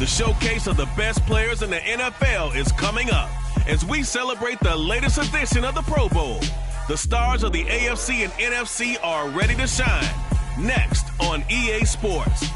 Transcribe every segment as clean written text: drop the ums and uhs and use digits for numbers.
The showcase of the best players in the NFL is coming up as we celebrate the latest edition of the Pro Bowl. The stars of the AFC and NFC are ready to shine. Next on EA Sports.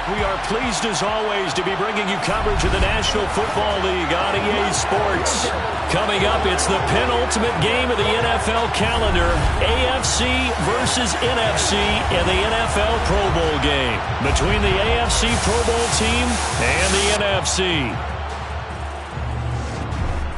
We are pleased, as always, to be bringing you coverage of the National Football League on EA Sports. Coming up, it's the penultimate game of the NFL calendar, AFC versus NFC in the NFL Pro Bowl game between the AFC Pro Bowl team and the NFC.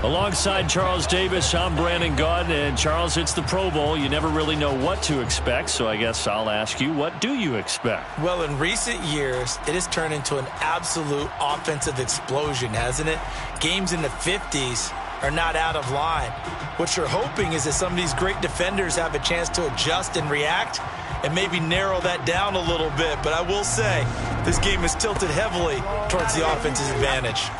Alongside Charles Davis, I'm Brandon Gaudin, and Charles, it's the Pro Bowl. You never really know what to expect, so I guess I'll ask you, what do you expect? Well, in recent years, it has turned into an absolute offensive explosion, hasn't it? Games in the 50s are not out of line. What you're hoping is that some of these great defenders have a chance to adjust and react and maybe narrow that down a little bit. But I will say, this game is tilted heavily towards the offense's advantage.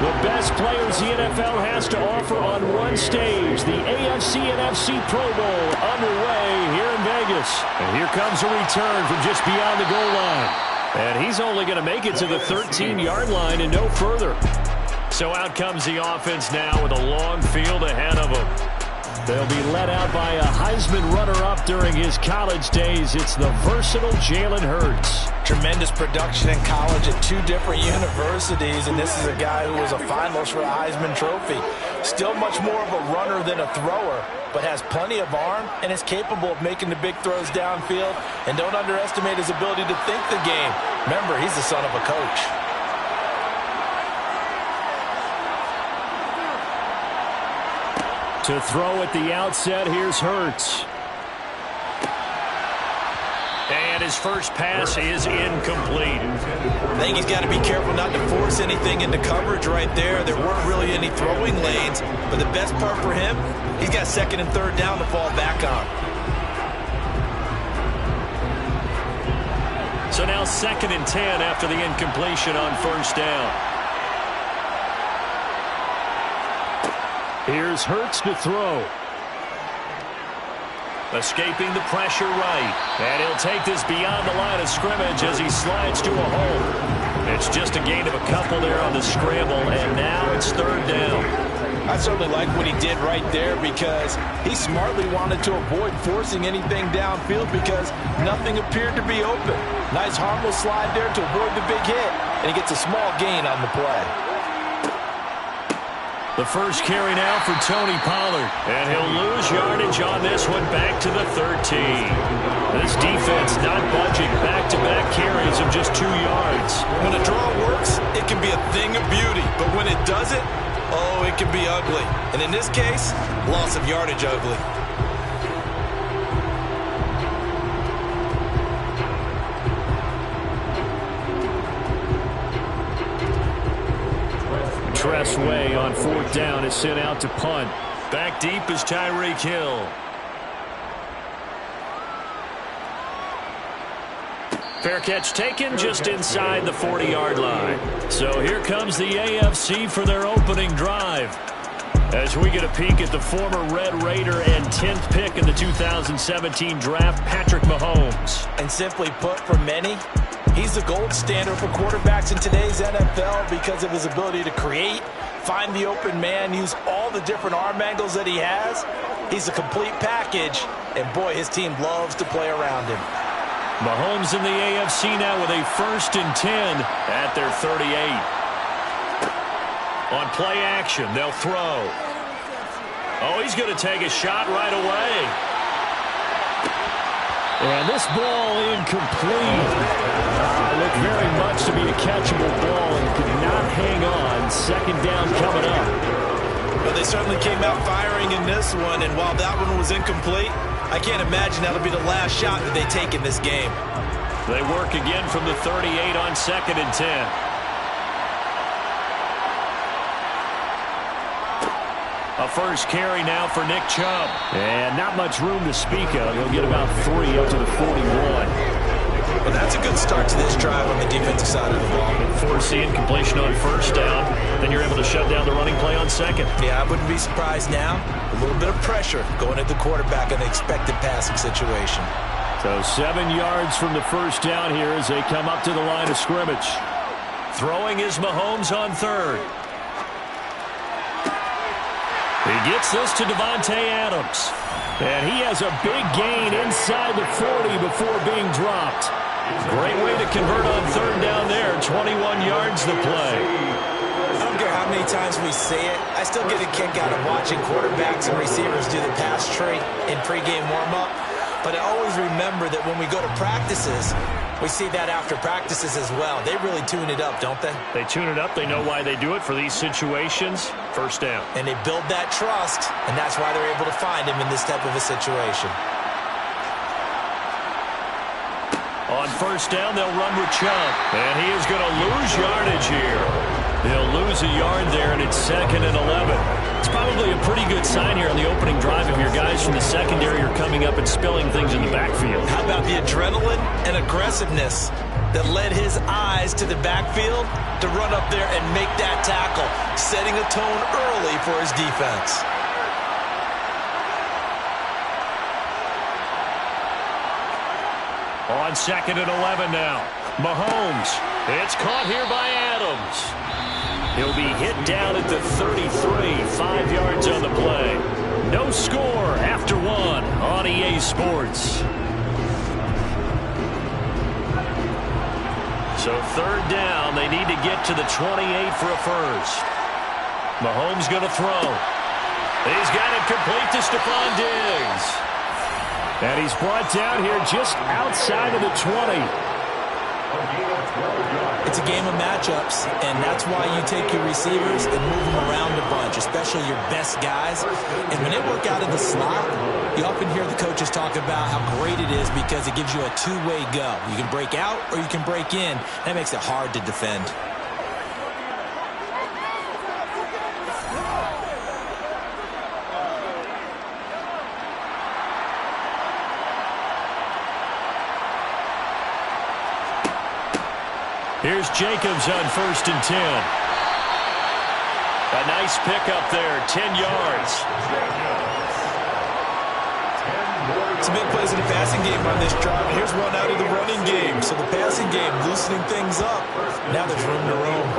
The best players the NFL has to offer on one stage. The AFC-NFC Pro Bowl underway here in Vegas. And here comes a return from just beyond the goal line. And he's only going to make it to the 13-yard line and no further. So out comes the offense now with a long field ahead of them. They'll be led out by a Heisman runner-up during his college days. It's the versatile Jalen Hurts. Tremendous production in college at two different universities, and this is a guy who was a finalist for the Heisman Trophy. Still much more of a runner than a thrower, but has plenty of arm and is capable of making the big throws downfield. And don't underestimate his ability to think the game. Remember, he's the son of a coach. To throw at the outset, here's Hurts. And his first pass is incomplete. I think he's got to be careful not to force anything into coverage right there. There weren't really any throwing lanes, but the best part for him, he's got second and third down to fall back on. So now 2nd and 10 after the incompletion on first down. Here's Hurts to throw. Escaping the pressure right. And he'll take this beyond the line of scrimmage as he slides to a hole. It's just a gain of a couple there on the scramble, and now it's 3rd down. I certainly like what he did right there because he smartly wanted to avoid forcing anything downfield because nothing appeared to be open. Nice harmless slide there to avoid the big hit, and he gets a small gain on the play. The first carry now for Tony Pollard. And he'll lose yardage on this one back to the 13. This defense not budging. Back-to-back carries of just 2 yards. When a draw works, it can be a thing of beauty. But when it doesn't, oh, it can be ugly. And in this case, loss of yardage ugly. Tressway on 4th down is sent out to punt. Back deep is Tyreek Hill. Fair catch taken just inside the 40-yard line. So here comes the AFC for their opening drive. As we get a peek at the former Red Raider and 10th pick in the 2017 draft, Patrick Mahomes. And simply put, for many, he's the gold standard for quarterbacks in today's NFL because of his ability to create, find the open man, use all the different arm angles that he has. He's a complete package, and boy, his team loves to play around him. Mahomes in the AFC now with a 1st and 10 at their 38. On play action, they'll throw. Oh, he's going to take a shot right away. And this ball incomplete. Looked very much to be a catchable ball and could not hang on. 2nd down coming up. Well, they certainly came out firing in this one, and while that one was incomplete, I can't imagine that'll be the last shot that they take in this game. They work again from the 38 on 2nd and 10. A first carry now for Nick Chubb. And not much room to speak of. He'll get about 3 up to the 41. Well, that's a good start to this drive on the defensive side of the ball. Forcing completion on 1st down. Then you're able to shut down the running play on 2nd. Yeah, I wouldn't be surprised now. A little bit of pressure going at the quarterback in the expected passing situation. So 7 yards from the 1st down here as they come up to the line of scrimmage. Throwing is Mahomes on 3rd. He gets this to Davante Adams. And he has a big gain inside the 40 before being dropped. Great way to convert on 3rd down there. 21 yards the play. I don't care how many times we say it. I still get a kick out of watching quarterbacks and receivers do the pass tree in pregame warm-up. But I always remember that when we go to practices, we see that after practices as well. They really tune it up, don't they? They tune it up. They know why they do it for these situations. 1st down. And they build that trust, and that's why they're able to find him in this type of a situation. On 1st down, they'll run with Chubb. And he is going to lose yardage here. They'll lose a yard there, and it's 2nd and 11. It's probably a pretty good sign here on the opening drive if your guys from the secondary are coming up and spilling things in the backfield. How about the adrenaline and aggressiveness that led his eyes to the backfield to run up there and make that tackle, setting a tone early for his defense. On 2nd and 11 now. Mahomes. It's caught here by Adams. He'll be hit down at the 33. 5 yards on the play. No score after 1 on EA Sports. So 3rd down. They need to get to the 28 for a first. Mahomes going to throw. He's got it complete to Stephon Diggs. And he's brought down here just outside of the 20. It's a game of matchups, and that's why you take your receivers and move them around a bunch, especially your best guys. And when they work out of the slot, you often hear the coaches talk about how great it is because it gives you a two-way go. You can break out or you can break in. That makes it hard to defend. Here's Jacobs on 1st and 10. A nice pickup there, 10 yards. Some big plays in the passing game on this drive. Here's one out of the running game. So the passing game loosening things up. Now there's room to roam.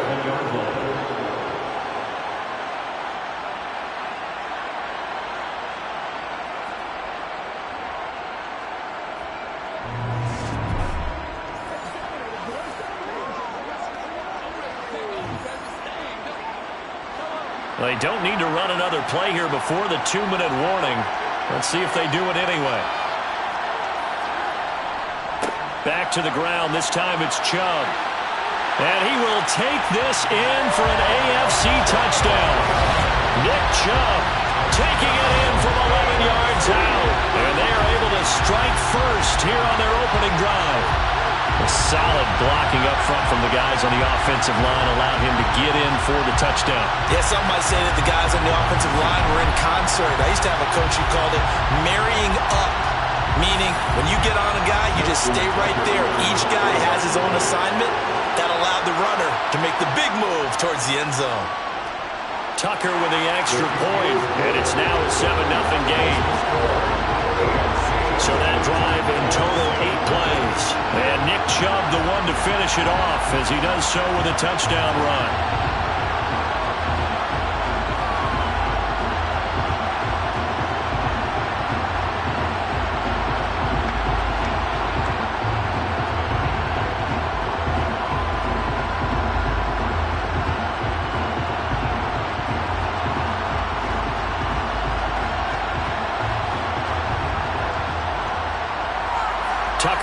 They don't need to run another play here before the 2-minute warning. Let's see if they do it anyway. Back to the ground. This time it's Chubb. And he will take this in for an AFC touchdown. Nick Chubb taking it in from 11 yards out. And they are able to strike first here on their opening drive. A solid blocking up front from the guys on the offensive line allowed him to get in for the touchdown. Yeah, some might say that the guys on the offensive line were in concert. I used to have a coach who called it marrying up, meaning when you get on a guy, you just stay right there. Each guy has his own assignment that allowed the runner to make the big move towards the end zone. Tucker with the extra point, and it's now a 7-0 game. So that drive in total 8 plays. And Nick Chubb the one to finish it off as he does so with a touchdown run.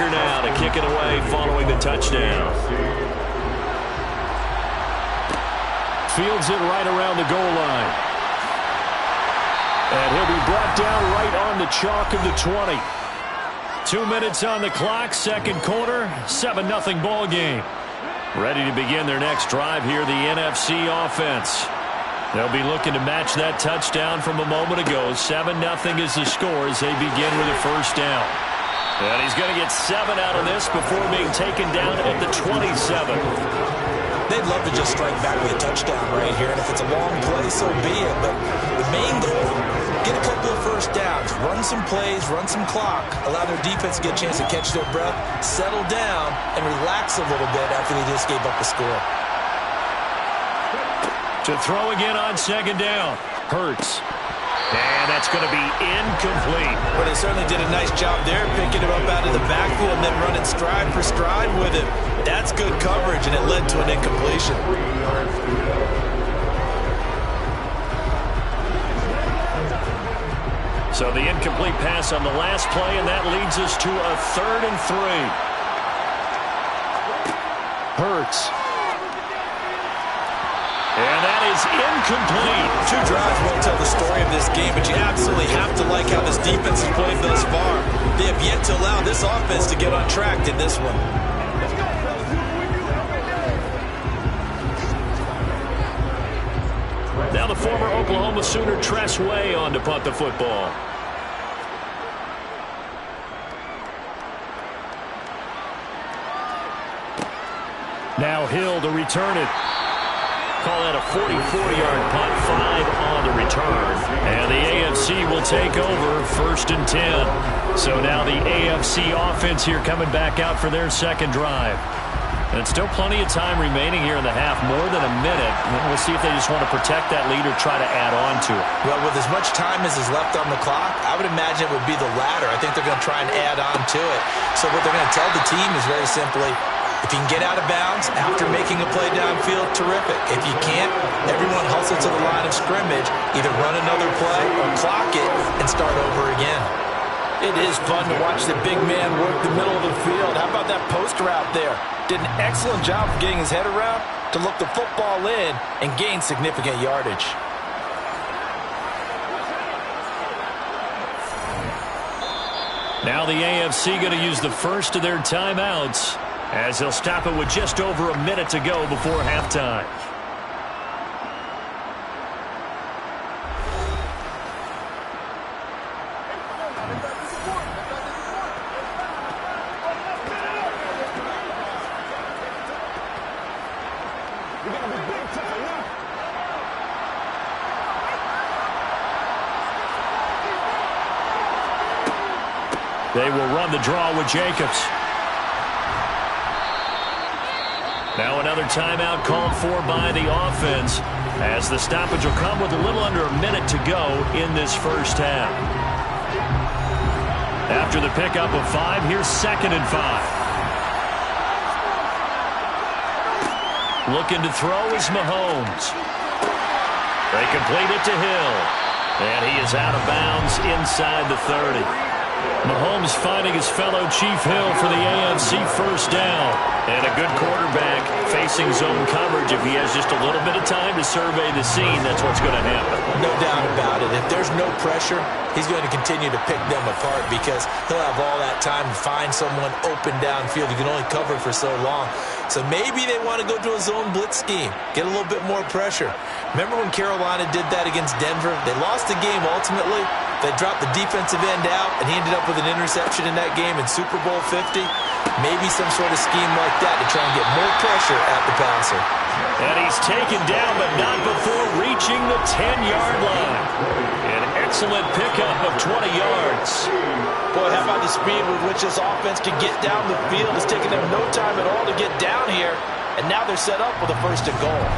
kicker now to kick it away following the touchdown. Fields it right around the goal line. And he'll be brought down right on the chalk of the 20. 2 minutes on the clock, second quarter, 7-0 ball game. Ready to begin their next drive here, the NFC offense. They'll be looking to match that touchdown from a moment ago. 7-0 is the score as they begin with a first down. And he's going to get 7 out of this before being taken down at the 27. They'd love to just strike back with a touchdown right here, and if it's a long play, so be it. But the main goal, get a couple of first downs, run some plays, run some clock, allow their defense to get a chance to catch their breath, settle down, and relax a little bit after they just gave up a score. To throw again on second down. Hurts. And that's going to be incomplete. But they certainly did a nice job there, picking him up out of the backfield and then running stride for stride with him. That's good coverage, and it led to an incompletion. So the incomplete pass on the last play, and that leads us to a 3rd and 3. Hurts. And that is incomplete. 2 drives won't tell the story of this game, but you absolutely have to like how this defense has played thus far. They have yet to allow this offense to get on track in this one. Now the former Oklahoma Sooner Tress Way on to punt the football. Now Hill to return it. Call that a 44-yard punt, 5 on the return. And the AFC will take over 1st and 10. So now the AFC offense here coming back out for their second drive. And still plenty of time remaining here in the half, more than a minute. We'll see if they just want to protect that lead or try to add on to it. Well, with as much time as is left on the clock, I would imagine it would be the latter. I think they're going to try and add on to it. So what they're going to tell the team is very simply, if you can get out of bounds after making a play downfield, terrific. If you can't, everyone hustle to the line of scrimmage, either run another play or clock it and start over again. It is fun to watch the big man work the middle of the field. How about that post route there? Did an excellent job of getting his head around to look the football in and gain significant yardage. Now the AFC going to use the first of their timeouts, as they'll stop it with just over a minute to go before halftime. They will run the draw with Jacobs. Now another timeout called for by the offense, as the stoppage will come with a little under a minute to go in this first half. After the pickup of 5, here's 2nd and 5. Looking to throw is Mahomes. They complete it to Hill. And he is out of bounds inside the 30. Mahomes finding his fellow Chief Hill for the AFC first down. And a good quarterback facing zone coverage. If he has just a little bit of time to survey the scene, that's what's going to happen. No doubt about it. If there's no pressure, he's going to continue to pick them apart because he'll have all that time to find someone open downfield. You can only cover for so long. So maybe they want to go to a zone blitz scheme, get a little bit more pressure. Remember when Carolina did that against Denver? They lost the game ultimately. They dropped the defensive end out, and he ended up with an interception in that game in Super Bowl 50. Maybe some sort of scheme like that to try and get more pressure at the passer. And he's taken down, but not before reaching the 10-yard line. An excellent pickup of 20 yards. Boy, how about the speed with which this offense can get down the field? It's taken them no time at all to get down here, and now they're set up with a 1st and goal.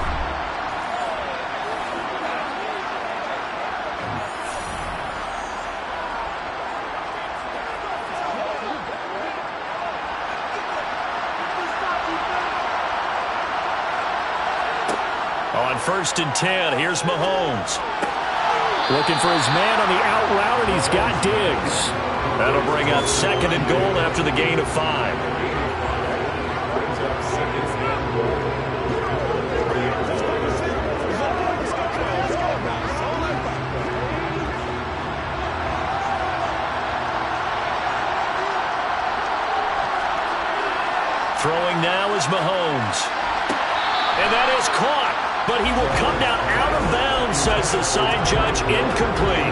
On 1st and 10, here's Mahomes. Looking for his man on the out route, and he's got Diggs. That'll bring up 2nd and goal after the gain of 5. Throwing now is Mahomes. And that is caught, but he will come down out of bounds, says the side judge, incomplete.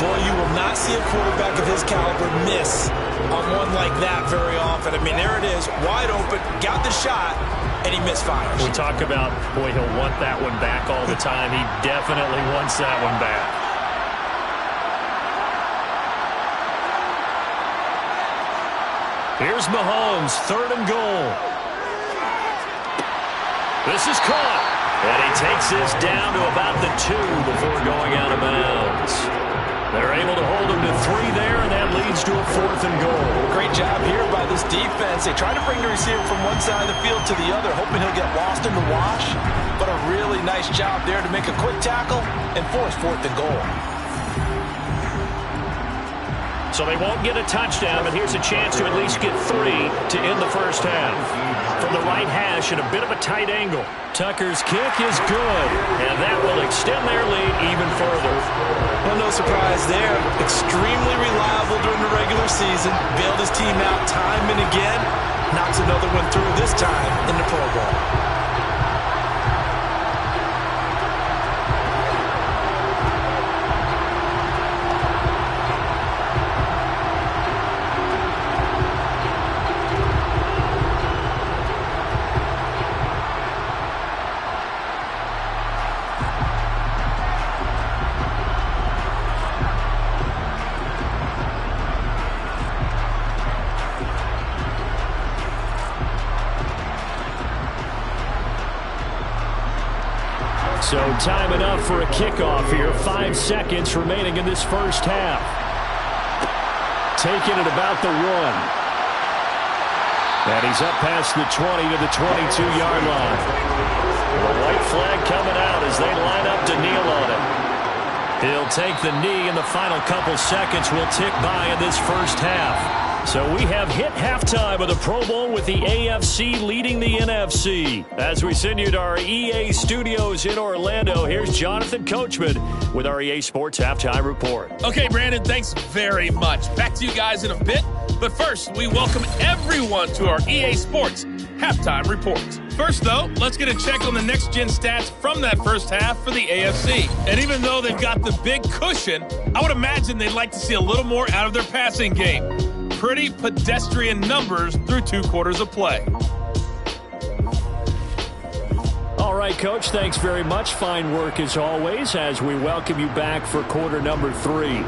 Boy, you will not see a quarterback of his caliber miss on one like that very often. I mean, there it is, wide open, got the shot, and he misfires. We talk about, boy, he'll want that one back all the time. He definitely wants that one back. Here's Mahomes, 3rd and goal. This is caught. And he takes this down to about the 2 before going out of bounds. They're able to hold him to 3 there, and that leads to a 4th and goal. Great job here by this defense. They try to bring the receiver from one side of the field to the other, hoping he'll get lost in the wash. But a really nice job there to make a quick tackle and force 4th and goal. So they won't get a touchdown, but here's a chance to at least get 3 to end the first half. From the right hash at a bit of a tight angle. Tucker's kick is good, and that will extend their lead even further. Well, no surprise there. Extremely reliable during the regular season. Bailed his team out time and again. Knocks another one through this time in the Pro Bowl. So time enough for a kickoff here. 5 seconds remaining in this first half. Taking it about the 1. And he's up past the 20 to the 22-yard line. The white flag coming out as they line up to kneel on him. He'll take the knee, and the final couple seconds will tick by in this first half. So we have hit halftime of the Pro Bowl with the AFC leading the NFC. As we send you to our EA studios in Orlando, here's Jonathan Coachman with our EA Sports Halftime Report. Okay, Brandon, thanks very much. Back to you guys in a bit. But first, we welcome everyone to our EA Sports Halftime Report. First, though, let's get a check on the next-gen stats from that first half for the AFC. And even though they've got the big cushion, I would imagine they'd like to see a little more out of their passing game. Pretty pedestrian numbers through 2 quarters of play. All right, Coach, thanks very much. Fine work as always as we welcome you back for quarter number 3.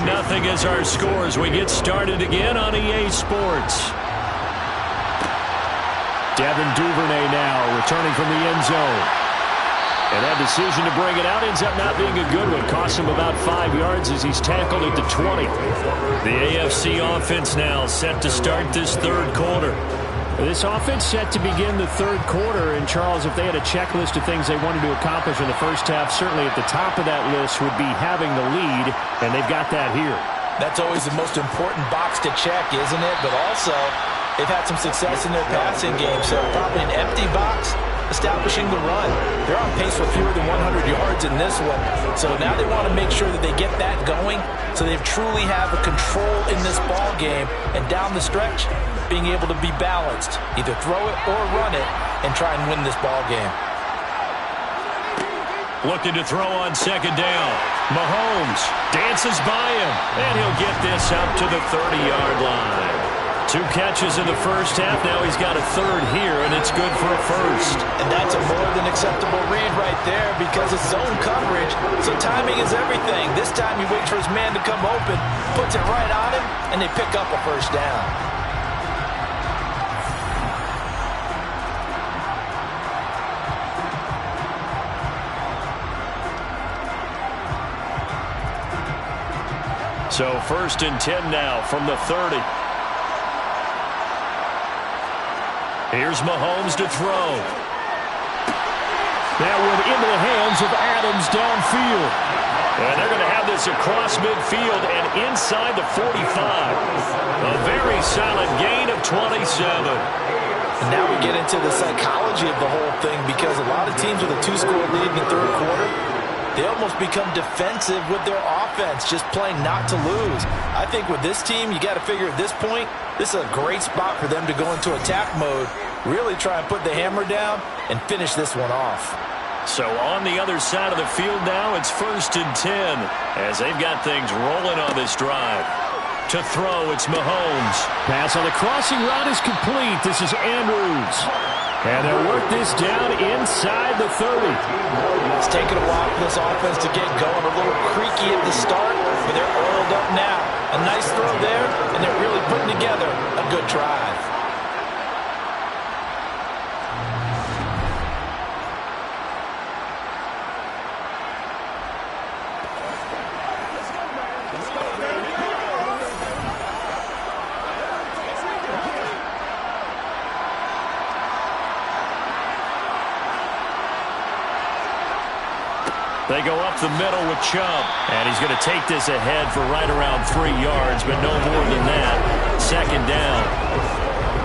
Nothing is our score as we get started again on EA Sports. Devin Duvernay now returning from the end zone. And that decision to bring it out ends up not being a good one. Costs him about 5 yards as he's tackled at the 20. The AFC offense now set to start this third quarter. This offense set to begin the third quarter. And, Charles, if they had a checklist of things they wanted to accomplish in the first half, certainly at the top of that list would be having the lead, and they've got that here. That's always the most important box to check, isn't it? But also, they've had some success in their passing game, so probably an empty box, establishing the run. They're on pace for fewer than 100 yards in this one. So now they want to make sure that they get that going so they truly have a control in this ball game. And down the stretch, being able to be balanced, either throw it or run it, and try and win this ball game. Looking to throw on second down. Mahomes dances by him, and he'll get this up to the 30-yard line. 2 catches in the first half. Now he's got a third here, and it's good for a first. And that's a more than acceptable read right there because it's zone coverage, so timing is everything. This time he waits for his man to come open, puts it right on him, and they pick up a first down. So 1st and 10 now from the 30. Here's Mahomes to throw. That one into the hands of Adams downfield. And they're going to have this across midfield and inside the 45. A very solid gain of 27. And now we get into the psychology of the whole thing because a lot of teams with a 2-score lead in the third quarter, they almost become defensive with their offense, just playing not to lose. I think with this team, you got to figure at this point, this is a great spot for them to go into attack mode, really try and put the hammer down and finish this one off. So on the other side of the field now, it's 1st and 10 as they've got things rolling on this drive. To throw, it's Mahomes. Pass on the crossing route is complete. This is Andrews. And they'll work this down inside the 30. It's taken a while for this offense to get going. A little creaky at the start, but they're oiled up now. A nice throw there, and they're really putting together a good drive. They go up the middle with Chubb. And he's going to take this ahead for right around 3 yards, but no more than that. 2nd down.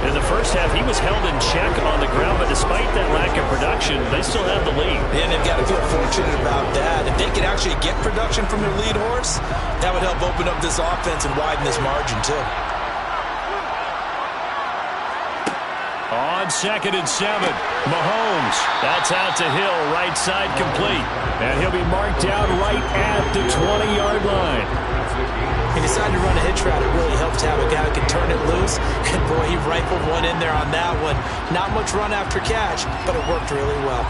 In the first half, he was held in check on the ground, but despite that lack of production, they still have the lead. And they've got to feel fortunate about that. If they could actually get production from their lead horse, that would help open up this offense and widen this margin, too. On 2nd and 7, Mahomes. That's out to Hill, right side complete. And he'll be marked down right at the 20-yard line. He decided to run a hitch route. It really helps to have a guy who can turn it loose. And, boy, he rifled one in there on that one. Not much run after catch, but it worked really well.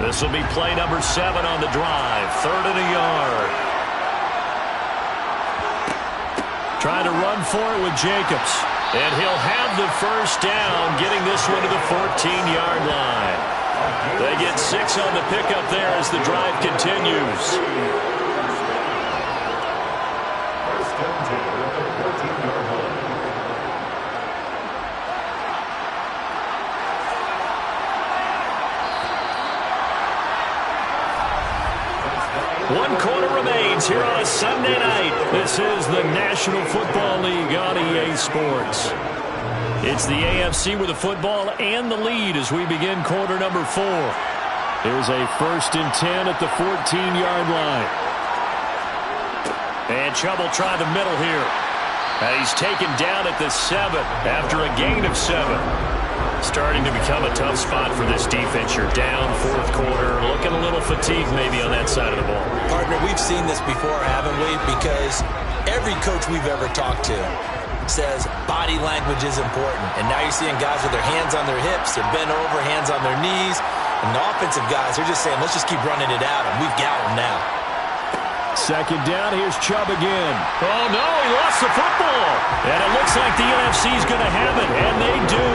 This will be play number 7 on the drive. 3rd and a yard. Trying to run for it with Jacobs. And he'll have the first down, getting this one to the 14-yard line. They get 6 on the pickup there as the drive continues. One quarter remains here on a Sunday night. This is the National Football League on EA Sports. It's the AFC with the football and the lead as we begin quarter number 4. Here's a 1st and 10 at the 14-yard line. And Chubb will try the middle here. He's taken down at the 7 after a gain of 7. Starting to become a tough spot for this defense. You're down 4th quarter, looking a little fatigued maybe on that side of the ball. Partner, we've seen this before, haven't we? Because every coach we've ever talked to says body language is important. And now you're seeing guys with their hands on their hips, they're bent over, hands on their knees. And the offensive guys, they're just saying, let's just keep running it at them. We've got them now. 2nd down, here's Chubb again. Oh, no, he lost the football. And it looks like the NFC's going to have it, and they do.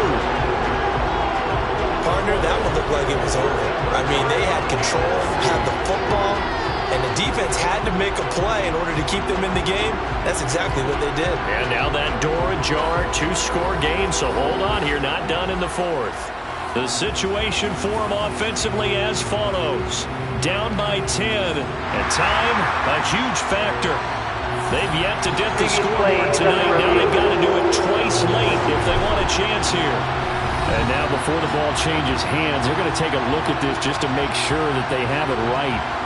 Partner, that one looked like it was over. I mean, they had control, had the football, and the defense had to make a play in order to keep them in the game. That's exactly what they did. And now that door ajar, 2-score game, so hold on here, not done in the 4th. The situation for them offensively as follows. Down by 10, and time, a huge factor. They've yet to dip the scoreboard tonight. Now they've got to do it twice late if they want a chance here. And now before the ball changes hands, they're going to take a look at this just to make sure that they have it right.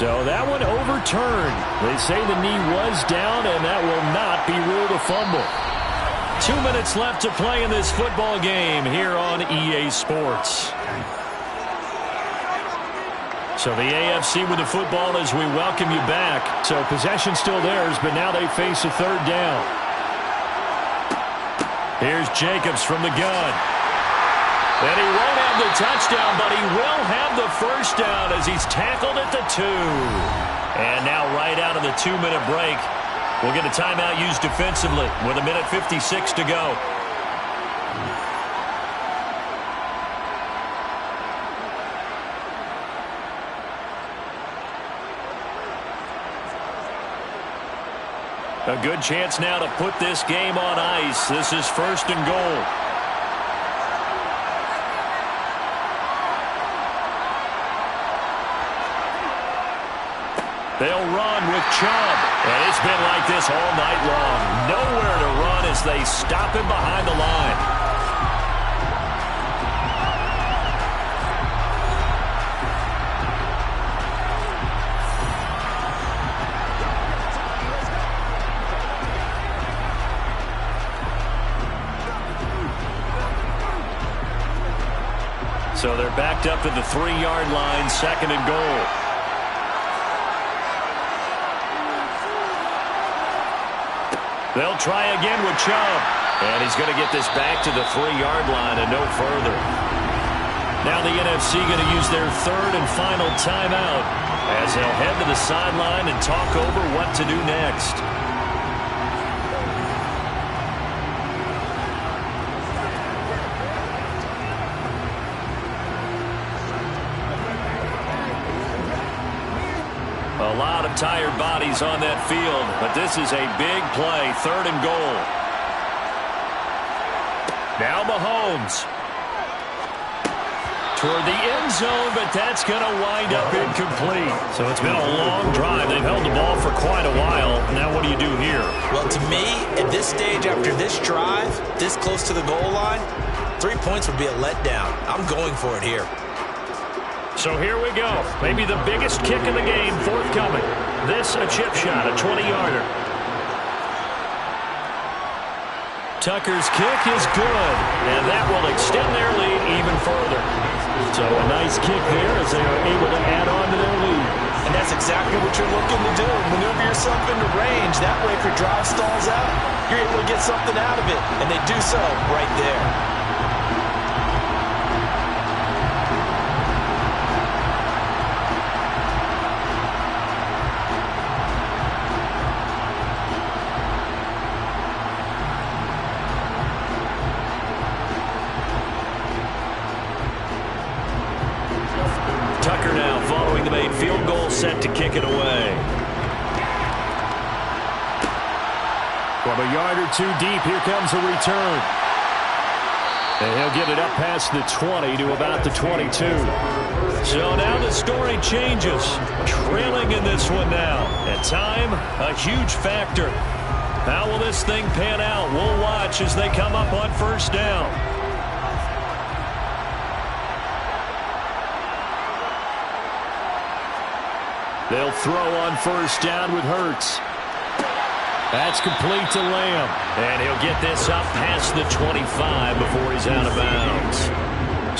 So that one overturned. They say the knee was down, and that will not be ruled a fumble. 2 minutes left to play in this football game here on EA Sports. So the AFC with the football as we welcome you back. So possession still theirs, but now they face a third down. Here's Jacobs from the gun. And he won't have the touchdown, but he will have the first down as he's tackled at the 2. And now right out of the 2-minute break, we'll get a timeout used defensively with 1:56 to go. A good chance now to put this game on ice. This is 1st and goal. They'll run with Chubb. And it's been like this all night long. Nowhere to run as they stop him behind the line. So they're backed up to the 3-yard line, 2nd and goal. They'll try again with Chubb. And he's going to get this back to the 3-yard line and no further. Now the NFC going to use their 3rd and final timeout as they'll head to the sideline and talk over what to do next. A lot of tired bodies on that field, but this is a big play, 3rd and goal. Now Mahomes. Toward the end zone, but that's going to wind up incomplete. So it's been a long drive. They've held the ball for quite a while. Now what do you do here? Well, to me, at this stage, after this drive, this close to the goal line, 3 points would be a letdown. I'm going for it here. So here we go. Maybe the biggest kick of the game forthcoming. This a chip shot, a 20-yarder. Tucker's kick is good, and that will extend their lead even further. So a nice kick there as they are able to add on to their lead. And that's exactly what you're looking to do. Maneuver yourself into range. That way if your drive stalls out, you're able to get something out of it. And they do so right there. Tucker now following the made field goal, set to kick it away. From a yard or two deep, here comes a return. And he'll get it up past the 20 to about the 22. So now the story changes. Trailing in this one now. At time, a huge factor. How will this thing pan out? We'll watch as they come up on 1st down. They'll throw on 1st down with Hurts. That's complete to Lamb. And he'll get this up past the 25 before he's out of bounds.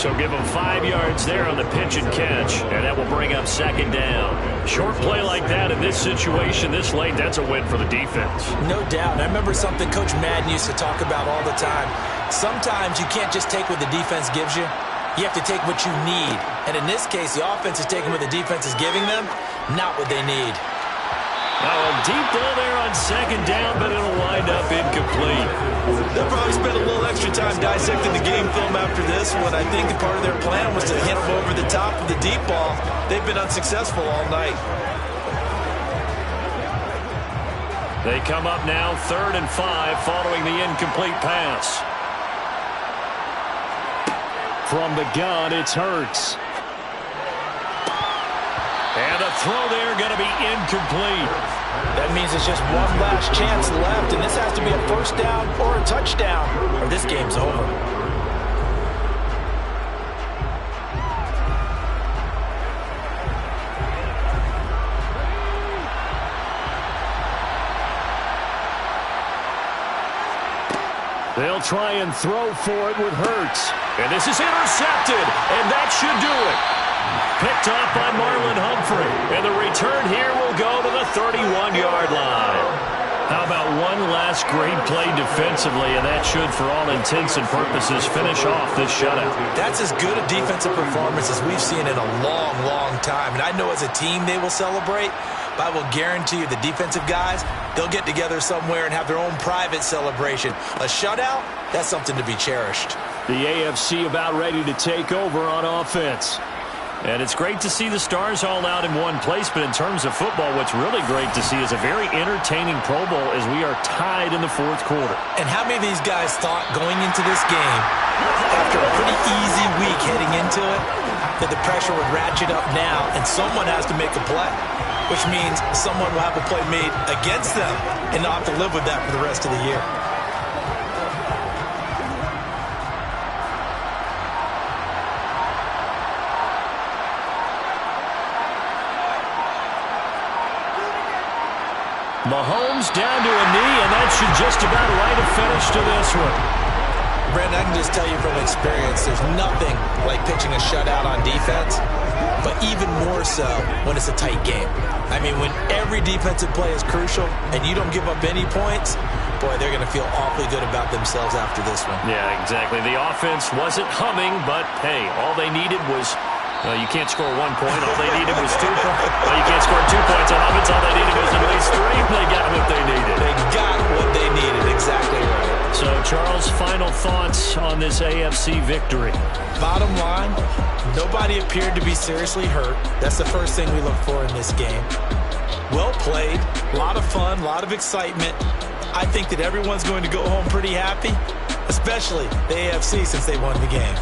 So give him 5 yards there on the pitch and catch. And that will bring up 2nd down. Short play like that in this situation this late, that's a win for the defense. No doubt. I remember something Coach Madden used to talk about all the time. Sometimes you can't just take what the defense gives you. You have to take what you need. And in this case, the offense is taking what the defense is giving them, not what they need. Now a deep ball there on 2nd down, but it'll wind up incomplete. They'll probably spend a little extra time dissecting the game film after this one. I think part of their plan was to hit them over the top of the deep ball. They've been unsuccessful all night. They come up now 3rd and 5 following the incomplete pass. From the gun, it's Hurts. And a throw there going to be incomplete. That means it's just one last chance left, and this has to be a 1st down or a touchdown, or this game's over. They'll try and throw for it with Hurts. And this is intercepted, and that should do it. Picked off by Marlon Humphrey. And the return here will go to the 31-yard line. How about one last great play defensively, and that should, for all intents and purposes, finish off this shutout. That's as good a defensive performance as we've seen in a long, long time. And I know as a team they will celebrate, but I will guarantee you the defensive guys, they'll get together somewhere and have their own private celebration. A shutout, that's something to be cherished. The AFC about ready to take over on offense. And it's great to see the stars all out in one place, but in terms of football, what's really great to see is a very entertaining Pro Bowl as we are tied in the fourth quarter. And how many of these guys thought going into this game, after a pretty easy week heading into it, that the pressure would ratchet up now and someone has to make a play, which means someone will have a play made against them and not have to live with that for the rest of the year. Mahomes down to a knee, and that should just about write a finish to this one. Brandon, I can just tell you from experience, there's nothing like pitching a shutout on defense, but even more so when it's a tight game. I mean, when every defensive play is crucial and you don't give up any points, boy, they're going to feel awfully good about themselves after this one. Yeah, exactly. The offense wasn't humming, but, hey, all they needed was... you can't score 1 point. All they needed was 2 points. Well, you can't score 2 points on offense. All they needed was at least 3. They got what they needed. They got what they needed. Exactly right. So, Charles, final thoughts on this AFC victory. Bottom line, nobody appeared to be seriously hurt. That's the first thing we look for in this game. Well played. A lot of fun. A lot of excitement. I think that everyone's going to go home pretty happy, especially the AFC since they won the game.